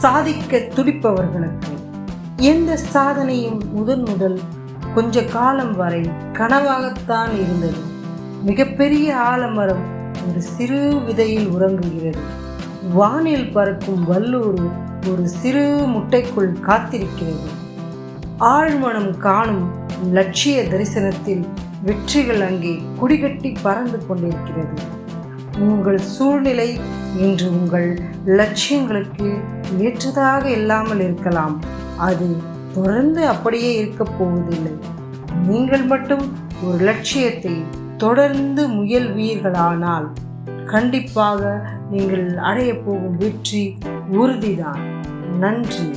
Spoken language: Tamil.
சாதிக்க துடிப்பவர்களுக்கு எந்த சாதனையும் முதல் கொஞ்ச காலம் வரை கனவாகத்தான் இருந்தது. மிகப்பெரிய ஆலமரம் ஒரு சிறு விதையில் உறங்குகிறது. வானில் பறக்கும் வல்லூர் ஒரு சிறு முட்டைக்குள் காத்திருக்கிறது. ஆழ்மனம் காணும் லட்சிய தரிசனத்தில் வெற்றிகள் அங்கே குடிகட்டி பறந்து கொண்டிருக்கிறது. உங்கள் சூழ்நிலை இன்று உங்கள் லட்சியங்களுக்கு ஏற்றதாக இல்லாமல் இருக்கலாம். அது தொடர்ந்து அப்படியே இருக்கப் போவதில்லை. நீங்கள் மட்டும் ஒரு லட்சியத்தை தொடர்ந்து முயல்வீர்களானால் கண்டிப்பாக நீங்கள் அடைய போகும் வெற்றி உறுதிதான். நன்றி.